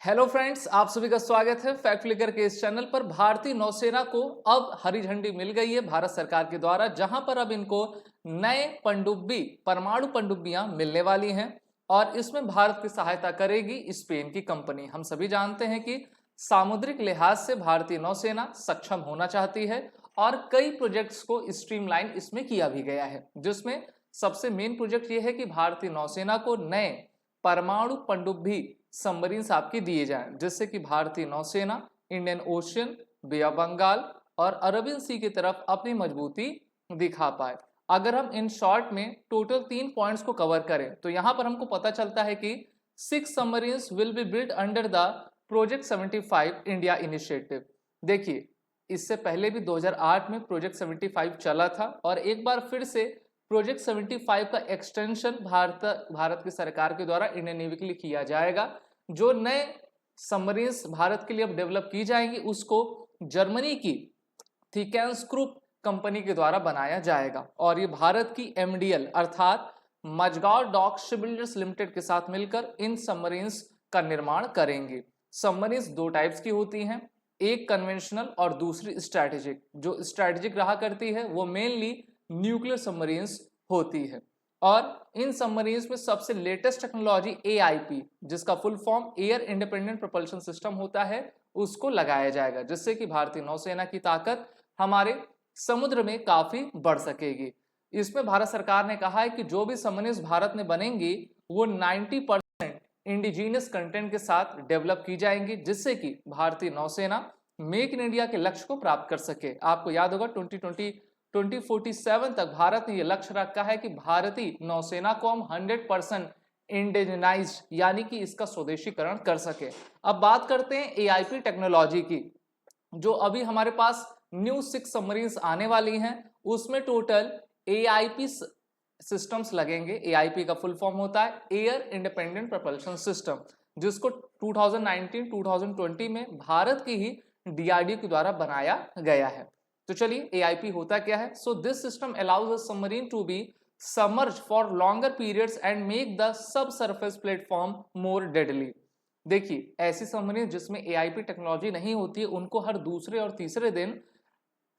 Hello friends, आप सभी का स्वागत है फैक्ट फ्लिकर के इस चैनल पर। भारतीय नौसेना को अब हरी झंडी मिल गई है भारत सरकार के द्वारा, जहां पर अब इनको नए पनडुब्बी परमाणु पनडुब्बियां मिलने वाली हैं और इसमें भारत की सहायता करेगी स्पेन की कंपनी। हम सभी जानते हैं कि सामुद्रिक लिहाज से भारतीय नौसेना सक्षम होना चाहती है और कई प्रोजेक्ट्स को स्ट्रीमलाइन इसमें किया भी गया है, जिसमें सबसे मेन प्रोजेक्ट यह है कि भारतीय नौसेना को नए परमाणु पनडुब्बी सबमरीन्स आपकी दिए जाएं, जिससे कि भारतीय नौसेना Indian Ocean, bay of Bengal और अरबियन सी की तरफ अपनी मजबूती दिखा पाए। अगर हम इन शॉर्ट में टोटल 3 पॉइंट्स को कवर करें तो यहां पर हमको पता चलता है कि 6 submarines will be build under the project 75 India initiative. देखिए, इससे पहले भी 2008 में प्रोजेक्ट 75 चला था और एक बार फिर से प्रोजेक्ट 75 का एक्सटेंशन भारत की सरकार के द्वारा इंडियन नेवी के लिए किया जाएगा। जो नए सबमरीन्स भारत के लिए अब डेवलप की जाएंगी उसको जर्मनी की थिकेंसग्रुप कंपनी के द्वारा बनाया जाएगा और ये भारत की एमडीएल अर्थात मजगांव डॉक शिपबिल्डर्स लिमिटेड के साथ मिलकर इन सबमरीन्स का निर्माण करेंगे। सबमरीन्स 2 टाइप्स की होती हैं, एक कन्वेंशनल और दूसरी स्ट्रैटेजिक। जो स्ट्रैटेजिक रहा करती है वो मेनली न्यूक्लियर सबमरीन्स होती है और इन सबमरीन्स में सबसे लेटेस्ट टेक्नोलॉजी एआईपी, जिसका full form air independent propulsion system होता है, उसको लगाया जाएगा, जिससे कि भारतीय नौसेना की ताकत हमारे समुद्र में काफी बढ़ सकेगी। इसमें भारत सरकार ने कहा है कि जो भी सबमरीन्स भारत में बनेंगी वो 90% इंडिजीनियस कंटेंट के साथ डेवलप की जाएंगी, जिससे कि भारतीय नौसेना मेक इन इंडिया के लक्ष्य को प्राप्त कर सके। आपको याद होगा 2047 तक भारत ने यह लक्ष्य रखा है कि भारतीय नौसेना को हम 100% इंडिजिनाइज्ड यानी कि इसका स्वदेशीकरण कर सके। अब बात करते हैं एआईपी टेक्नोलॉजी की। जो अभी हमारे पास न्यू 6 सबमरीन्स आने वाली हैं उसमें टोटल एआईपी सिस्टम्स लगेंगे। एआईपी का फुल फॉर्म होता है एयर इंडिपेंडेंट प्रोपल्शन सिस्टम, जिसको 2019-2020 में भारत की ही डीआरडीओ के द्वारा बनाया गया है। तो चलिए, एआईपी होता क्या है। So this system allows a submarine to be submerge for longer periods and make the sub surface platform more deadly. देखिए, ऐसी सबमरीन जिसमें एआईपी टेक्नोलॉजी नहीं होती है उनको हर दूसरे और तीसरे दिन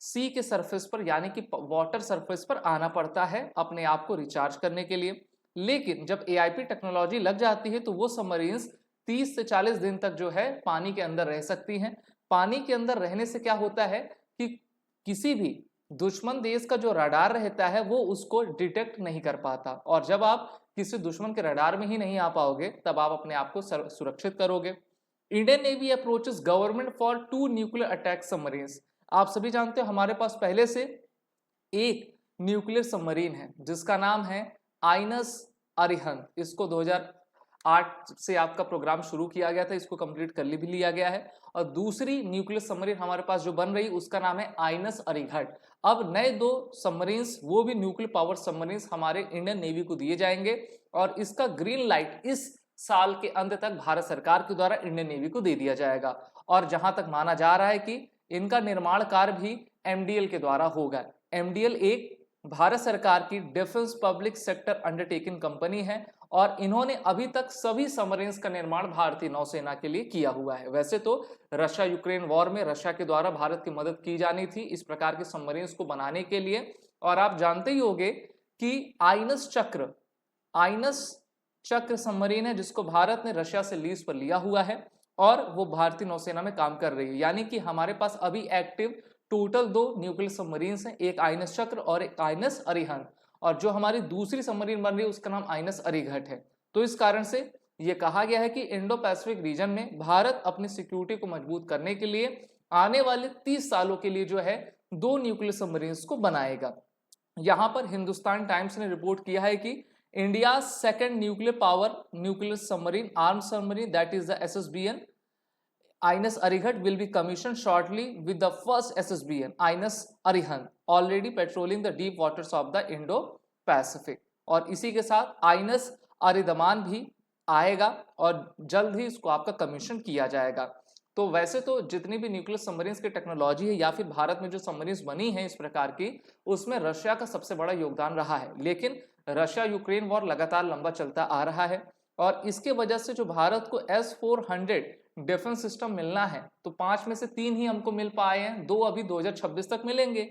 सी के सरफेस पर यानी कि वाटर सरफेस पर आना पड़ता है अपने आप को रिचार्ज करने के लिए। लेकिन जब एआईपी टेक्नोलॉजी लग जाती है तो वो सबमरीन्स 30 से 40 दिन तक जो है पानी के अंदर रह सकती हैं। पानी के अंदर रहने से क्या होता है कि किसी भी दुश्मन देश का जो रडार रहता है वो उसको डिटेक्ट नहीं कर पाता, और जब आप किसी दुश्मन के रडार में ही नहीं आ पाओगे तब आप अपने आप को सुरक्षित करोगे। Indian navy approaches government for 2 nuclear attack submarines. आप सभी जानते हो हमारे पास पहले से एक न्यूक्लियर सबमरीन है जिसका नाम है आइनस अरिहंत। इसको 2008 से आपका प्रोग्राम शुरू किया गया था, इसको कंप्लीट कर भी लिया गया है। और दूसरी न्यूक्लियर सबमरीन हमारे पास जो बन रही उसका नाम है आइनस अरिघट। अब नए 2 सबमरीन्स वो भी न्यूक्लियर पावर सबमरीन्स हमारे इंडियन नेवी को दिए जाएंगे और इसका ग्रीन लाइट इस साल के अंत तक भारत सरकार के द्वारा इंडियन नेवी को दे दिया जाएगा। और जहां तक माना जा रहा है कि इनका निर्माण कार्य भी एमडीएल के द्वारा होगा। एमडीएल एक भारत सरकार की defence public sector undertaking company है और इन्होंने अभी तक सभी सबमरीन्स का निर्माण भारतीय नौसेना के लिए किया हुआ है। वैसे तो रशिया यूक्रेन वॉर में रशिया के द्वारा भारत की मदद की जानी थी इस प्रकार के सबमरीन्स को बनाने के लिए। और आप जानते ही होंगे कि आइनस चक्र सबमरीन है जिसको भारत ने रशिया से लीज पर लिया हुआ है और वो भारतीय नौसेना में काम कर रही है। यानी कि हमारे पास अभी एक्टिव टोटल 2 न्यूक्लियर सबमरीन्स हैं, एक आइनस चक्र और एक आइनस अरिहंत। और जो हमारी दूसरी सबमरीन बन रही है उसका नाम आइनस अरिघट है। तो इस कारण से ये कहा गया है कि इंडो पैसिफिक रीजन में भारत अपनी सिक्योरिटी को मजबूत करने के लिए आने वाले 30 सालों के लिए जो है 2 न्यूक्लियर सबमरीन्स को बनाएगा। यहां पर हिंदुस्तान टाइम्स ने रिपोर्ट किया है कि India second nuclear submarine arm submarine that is the SSBN Inus Arihat will be commissioned shortly with the first SSBN Inus Arihant already patrolling the deep waters of the Indo-Pacific। और इसी के साथ Inus Aridaman भी आएगा और जल्द ही इसको आपका कमीशन किया जाएगा। तो वैसे तो जितनी भी न्यूक्लियर सबमरीन्स की टेक्नोलॉजी है या फिर भारत में जो सबमरीन्स बनी हैं इस प्रकार की, उसमें रशिया का सबसे बड़ा योगदान रहा है। लेकिन रशिया यूक्रेन वॉर लगातार लंबा चलता आ रहा है और इसके वजह से जो भारत को S-400 डिफेंस सिस्टम मिलना है तो 5 में से 3 ही हमको मिल पाए हैं, 2 अभी 2026 तक मिलेंगे।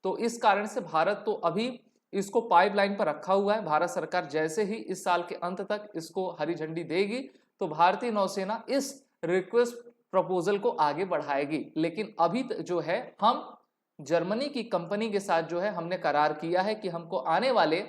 तो इस कारण से भारत तो अभी इसको पाइपलाइन पर रखा हुआ है। भारत सरकार जैसे ही इस साल के अंत तक इसको हरी झंडी देगी तो भारतीय नौसेना इस रिक्वेस्ट प्रपोजल को आगे बढ़ाएगी। लेकिन अभी जो है हम जर्मनी की कंपनी के साथ जो है हमने करार किया है कि हमको आने वाले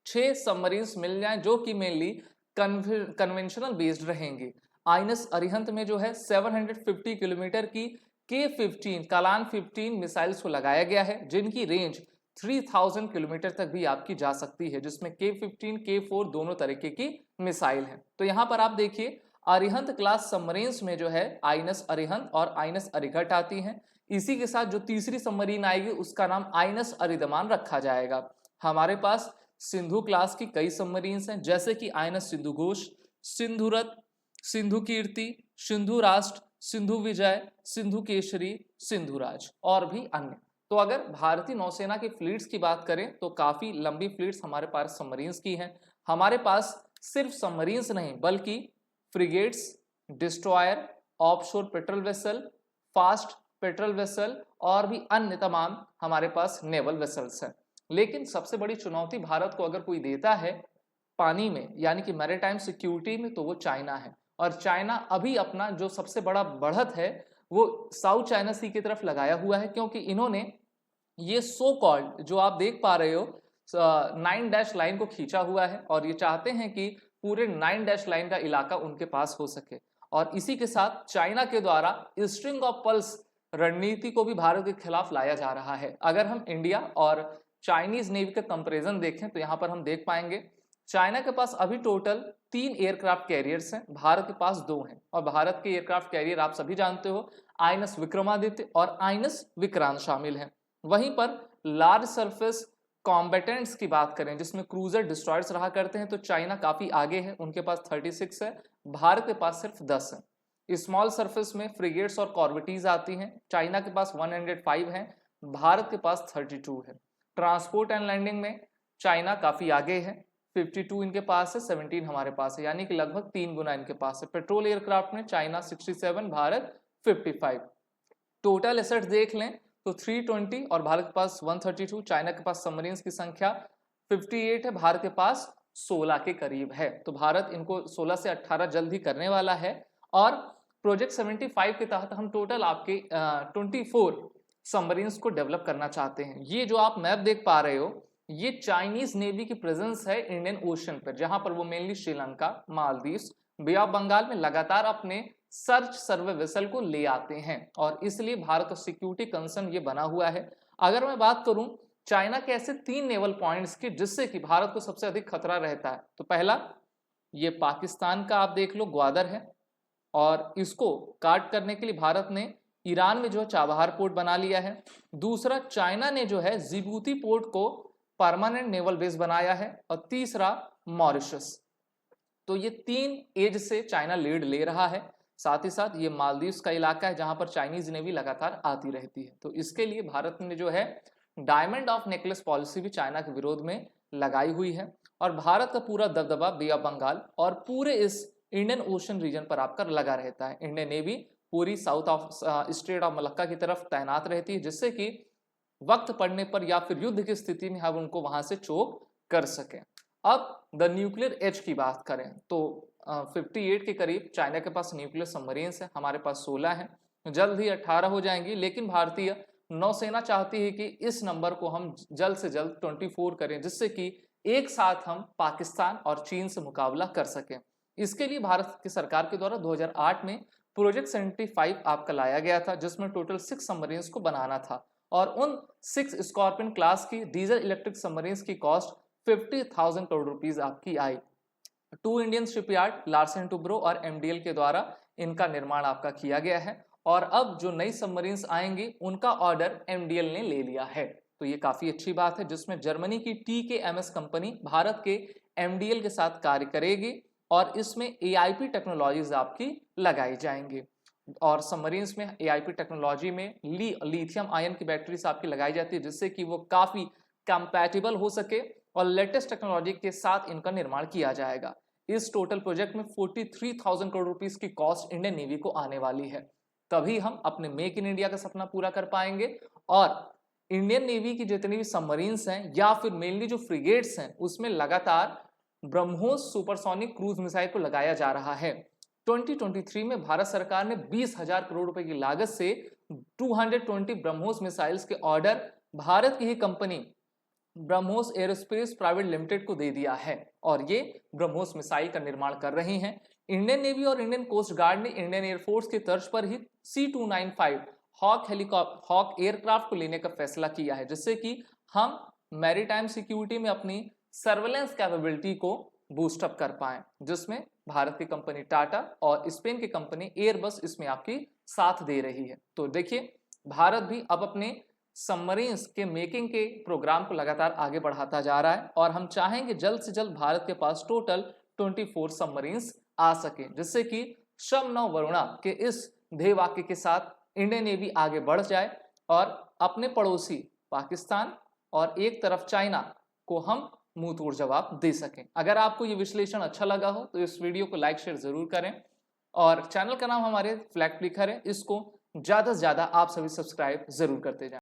6 सबमरीन्स मिल जाएं जो कि मेनली कन्वेंशनल बेस्ड रहेंगे। आइनस अरिहंत में जो है 750 किलोमीटर की K-15 कलान 15 मिसाइल्स को लगाया गया है जिनकी रेंज 3000 किलोमीटर तक भी आपकी जा सकती है, जिसमें K-15 K-4 दोनों तरीके की मिसाइल है। तो यहाँ पर आप देखिए अरिहंत क्लास सबमरीन्स में जो है आइनस अरिहंत और आइनस अरिघट आती हैं। इसी के साथ जो तीसरी सबमरीन आएगी उसका नाम आइनस अरिदमान रखा जाएगा। हमारे पास सिंधु क्लास की कई सबमरीन्स हैं जैसे कि आइनस सिंधु घोष, सिंधुरथ, सिंधु कीर्ति, सिंधु राष्ट्र, सिंधु विजय, सिंधु केशरी, सिंधुराज और भी अन्य। तो अगर भारतीय नौसेना की फ्लीट्स की बात करें तो काफी लंबी फ्लीट्स हमारे पास सबमरीन्स की हैं। हमारे पास सिर्फ सबमरीन्स नहीं बल्कि frigates, destroyer, offshore patrol vessel, fast patrol vessel और भी अन्य तमाम हमारे पास नेवल वेसल्स हैं। लेकिन सबसे बड़ी चुनौती भारत को अगर कोई देता है पानी में यानी कि मैरीटाइम सिक्योरिटी में तो वो चाइना है। और चाइना अभी अपना जो सबसे बड़ा बढ़त है वो साउथ चाइना सी की तरफ लगाया हुआ है, क्योंकि इन्होंने ये सो कॉल्ड जो आप देख पा रहे हो 9 डैश लाइन को खींचा हुआ है और ये चाहते हैं कि पूरे 9 डैश लाइन का इलाका उनके पास हो सके। और इसी के साथ चाइना के द्वारा स्ट्रिंग ऑफ पल्स रणनीति को भी भारत के खिलाफ लाया जा रहा है। अगर हम इंडिया और चाइनीज नेवी का कंपैरिजन देखें तो यहाँ पर हम देख पाएंगे चाइना के पास अभी टोटल 3 एयरक्राफ्ट कैरियर्स हैं, भारत के पास 2 हैं। और भारत के एयरक्राफ्ट कैरियर आप सभी जानते हो आइनस विक्रमादित्य और आइनस विक्रांत शामिल हैं। वहीं पर लार्ज सरफेस कॉम्बेटेंट्स की बात करें जिसमें क्रूजर डिस्ट्रॉयर्स रहा करते हैं तो चाइना काफी आगे है, उनके पास 36 है, भारत के पास सिर्फ 10 है। स्मॉल सरफेस में फ्रिगेट्स और कॉर्वेटीज आती हैं, चाइना के पास 105 है, भारत के पास 32 है। ट्रांसपोर्ट एंड लैंडिंग में चाइना काफी आगे है, 52 इनके पास है, 17 हमारे पास है, यानी कि लगभग 3 गुना इनके पास है। पेट्रोल एयरक्राफ्ट में चाइना 67, भारत 55। टोटल एसेट्स देख लें तो 320 और भारत के पास 132। चाइना के पास सबमरीन्स की संख्या 58 है, भारत के पास 16 के करीब है। तो भारत इनको 16 से 18 जल्द ही करने वाला है। और प्रोजेक्ट 75 के तहत हम टोटल आपके 24 सबमरीन्स को डेवलप करना चाहते हैं। ये जो आप मैप देख पा रहे हो ये चाइनीज नेवी की प्रेजेंस है इंडियन ओशन पर, जहां पर वो mainly Sri Lanka, Maldives, bay of Bengal में लगातार अपने सर्च सर्वे वेसल को ले आते हैं और इसलिए भारत का सिक्योरिटी कंसर्न ये बना हुआ है। अगर मैं बात करूं चाइना के ऐसे 3 नेवल पॉइंट्स की जिससे कि भारत को सबसे अधिक खतरा रहता है, तो पहला ये पाकिस्तान का आप देख लो ग्वादर है और इसको काट करने के लिए भारत ने ईरान में जो है चाबहार पोर्ट बना लिया है। दूसरा चाइना ने जो है जिबूती पोर्ट को परमानेंट नेवल बेस बनाया है और तीसरा मॉरिशस। तो ये 3 एज से चाइना लीड ले रहा है। साथ ही साथ ये मालदीव्स का इलाका है जहां पर चाइनीज नेवी लगातार आती रहती है। तो इसके लिए भारत ने जो है डायमंड ऑफ नेकलेस पॉलिसी भी चाइना के विरोध में लगाई हुई है और भारत का पूरा दबदबा बे ऑफ बंगाल और पूरे इस इंडियन ओशन रीजन पर आपका लगा रहता है। इंडियन नेवी पूरी south of straight of Malacca की तरफ तैनात रहती है जिससे कि वक्त पड़ने पर या फिर युद्ध की स्थिति में हम उनको वहां से चोक कर सकें। अब द न्यूक्लियर एज की बात करें तो 58 के करीब चाइना के पास न्यूक्लियर सबमरीन्स है, हमारे पास 16 हैं, जल्द ही 18 हो जाएंगी। लेकिन भारतीय नौसेना चाहती है कि इस नंबर को हम जल्द से जल्द 24 करें जिससे कि एक साथ हम पाकिस्तान और चीन से मुकाबला कर सकें। इसके लिए भारत की सरकार के द्वारा 2008 में प्रोजेक्ट 75 आपका लाया गया था जिसमें टोटल 6 सबमरीन्स को बनाना था और उन 6 स्कॉर्पियन क्लास की डीजल इलेक्ट्रिक सबमरीन्स की कॉस्ट 50,000 करोड़ रुपीस आपकी आई। 2 इंडियन शिपयार्ड लार्सन टुब्रो और एमडीएल के द्वारा इनका निर्माण आपका किया गया है और अब जो नई सबमरीन्स आएंगी उनका ऑर्डर एमडीएल ने ले लिया है। तो ये काफी अच्छी बात है जिसमें जर्मनी की TKMS कंपनी भारत के एमडीएल के साथ कार्य करेगी और इसमें AIP टेक्नोलॉजीज आपकी लगाई जाएंगी और सबमरीन्स में AIP टेक्नोलॉजी में लिथियम आयन की बैटरीज आपकी लगाई जाती है जिससे कि वो काफी कंपैटिबल हो सके और लेटेस्ट टेक्नोलॉजी के साथ इनका निर्माण किया जाएगा। इस टोटल प्रोजेक्ट में 43,000 करोड़ रुपीस की कॉस्ट इंडियन नेवी को आने वाली है। तभी हम अपने मेक इन इंडिया का सपना पूरा कर पाएंगे और इंडियन नेवी की जितनी भी सबमरीन्स हैं या फिर मेनली जो फ्रिगेट्स हैं उसमें लगातार ब्रह्मोस सुपरसोनिक क्रूज मिसाइल को लगाया जा रहा है। 2023 में भारत सरकार ने 20,000 करोड़ रुपए की लागत से 220 ब्रह्मोस मिसाइल्स के ऑर्डर भारत की ही company BrahMos aerospace private limited को दे दिया है और ये ब्रह्मोस मिसाइल का निर्माण कर रही हैं। इंडियन नेवी और इंडियन कोस्ट गार्ड ने इंडियन एयरफोर्स की तर्ज पर ही C295 हॉक एयरक्राफ्ट को लेने का फैसला किया है, जिससे कि हम मैरीटाइम सिक्योरिटी में अपनी सर्वेलेंस कैपेबिलिटी को बूस्टअप कर पाए, जिसमें भारत की कंपनी टाटा और स्पेन की कंपनी एयरबस इसमें आपकी साथ दे रही है। तो देखिए भारत भी अब अपने सबमरीन्स के मेकिंग के प्रोग्राम को लगातार आगे बढ़ाता जा रहा है और हम चाहेंगे जल्द से जल्द भारत के पास टोटल 24 सबमरीन्स आ सके, जिससे कि शम नौ वरुणा के इस ध्येय वाक्य के साथ इंडियन नेवी आगे बढ़ जाए और अपने पड़ोसी पाकिस्तान और एक तरफ चाइना को हम मुंह तोड़ जवाब दे सकें। अगर आपको ये विश्लेषण अच्छा लगा हो तो इस वीडियो को लाइक शेयर जरूर करें और चैनल का नाम हमारे फ्लैग फ्लिकर है, इसको ज्यादा से ज्यादा आप सभी सब्सक्राइब जरूर करते जाएं।